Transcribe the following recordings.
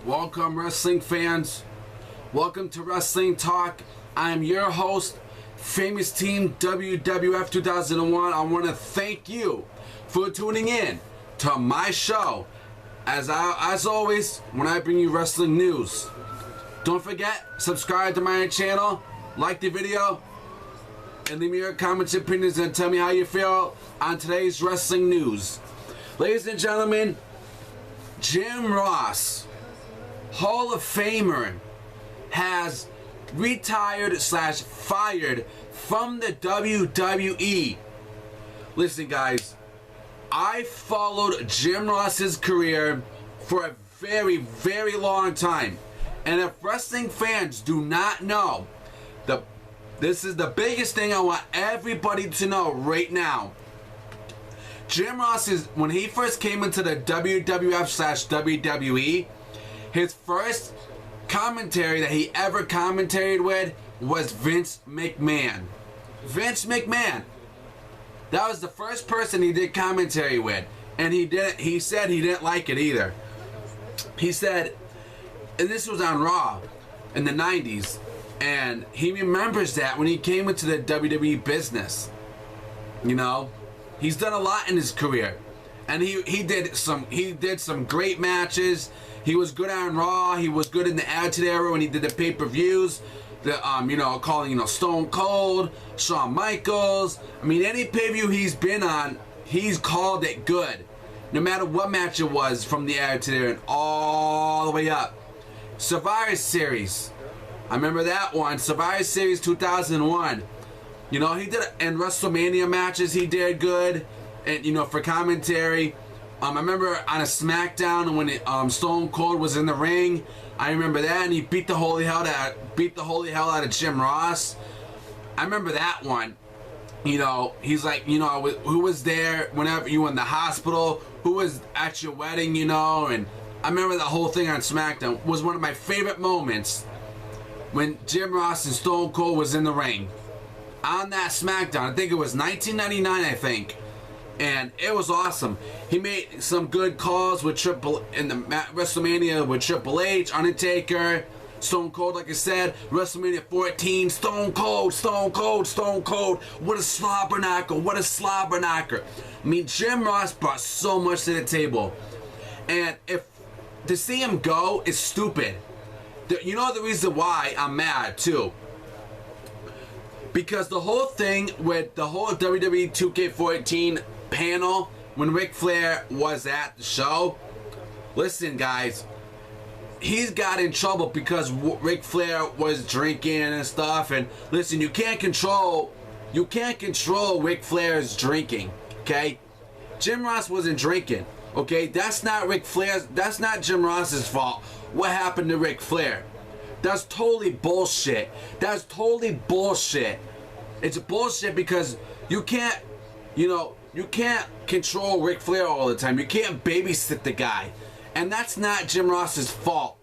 Welcome, wrestling fans. Welcome to Wrestling Talk. I'm your host, Famous Team WWF 2001. I want to thank you for tuning in to my show. As always, when I bring you wrestling news, don't forget, subscribe to my channel, like the video, and leave me your comments and opinions and tell me how you feel on today's wrestling news. Ladies and gentlemen, Jim Ross, Hall of Famer, has retired / fired from the WWE. Listen, guys, I followed Jim Ross's career for a very, very long time. And if wrestling fans do not know, this is the biggest thing I want everybody to know right now. Jim Ross, when he first came into the WWF / WWE, his first commentary that he ever commentated with was Vince McMahon. Vince McMahon. That was the first person he did commentary with. And he said he didn't like it either. He said, and this was on Raw in the 90s, and he remembers that when he came into the WWE business. You know, he's done a lot in his career. And he did some great matches. He was good on Raw. He was good in the Attitude Era when he did the pay-per-views. Calling Stone Cold, Shawn Michaels. I mean, any pay-per-view he's been on, he's called it good. No matter what match it was, from the Attitude Era and all the way up. Survivor Series. I remember that one. Survivor Series 2001. You know, he did, in WrestleMania matches, he did good. And, you know, for commentary. I remember on a SmackDown when Stone Cold was in the ring. I remember that, and he beat the holy hell out of Jim Ross. I remember that one. You know, he's like, you know, who was there whenever you were in the hospital? Who was at your wedding? You know, and I remember the whole thing on SmackDown was one of my favorite moments when Jim Ross and Stone Cold was in the ring on that SmackDown. I think it was 1999. I think. And it was awesome. He made some good calls with in the WrestleMania with Triple H, Undertaker, Stone Cold, like I said, WrestleMania 14, Stone Cold. What a slobber knocker. I mean, Jim Ross brought so much to the table. And to see him go is stupid. You know the reason why I'm mad, too? Because the whole thing with the whole WWE 2K14 panel, when Ric Flair was at the show, listen, guys, he's got in trouble because Ric Flair was drinking and stuff. And listen, you can't control Ric Flair's drinking, okay? Jim Ross wasn't drinking, okay? That's not Jim Ross's fault. What happened to Ric Flair? That's totally bullshit. It's bullshit because you can't control Ric Flair all the time. You can't babysit the guy. And that's not Jim Ross's fault.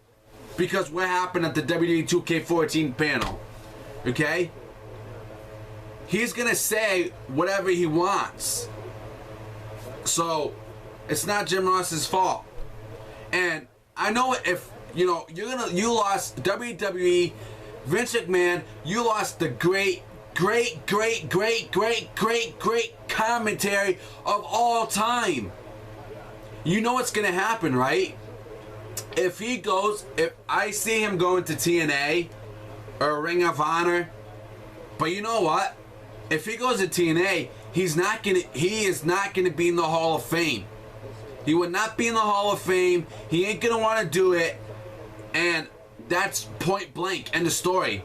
Because what happened at the WWE 2K14 panel? Okay? He's going to say whatever he wants. So, it's not Jim Ross's fault. And I know if, you know, you lost WWE, Vince McMahon, you lost the great commentary of all time. You know what's gonna happen, right? If I see him going to TNA or Ring of Honor, but you know what? If he goes to TNA, he is not gonna be in the Hall of Fame. He would not be in the Hall of Fame. He ain't gonna want to do it, and that's point blank. End of story.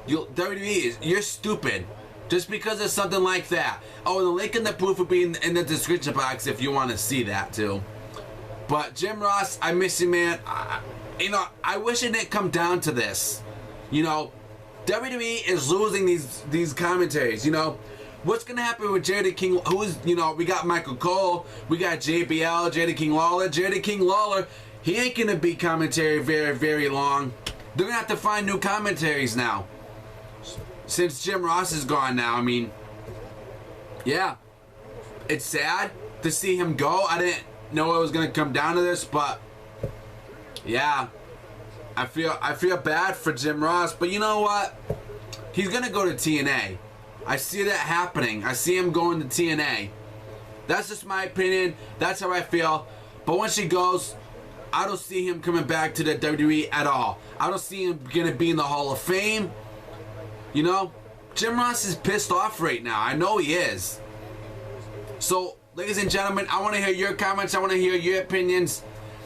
WWE, you're stupid. Just because of something like that. Oh, the link and the proof will be in the description box if you want to see that too. But Jim Ross, I miss you, man. I wish it didn't come down to this. You know, WWE is losing these commentaries. You know, what's gonna happen with JD King? We got Michael Cole, we got JBL, JD King Lawler. JD King Lawler, he ain't gonna be commentary very, very long. They're gonna have to find new commentaries now. Since Jim Ross is gone now, I mean, yeah, it's sad to see him go. I didn't know it was going to come down to this, but Yeah. I feel bad for Jim Ross, but you know what? He's gonna go to TNA. I see that happening. I see him going to TNA. That's just my opinion. That's how I feel. But once he goes, I don't see him coming back to the WWE at all. I don't see him gonna be in the Hall of Fame. You know, Jim Ross is pissed off right now. I know he is. So, ladies and gentlemen, I want to hear your comments. I want to hear your opinions.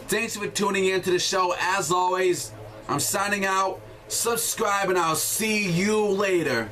Thanks for tuning in to the show. As always, I'm signing out. Subscribe, and I'll see you later.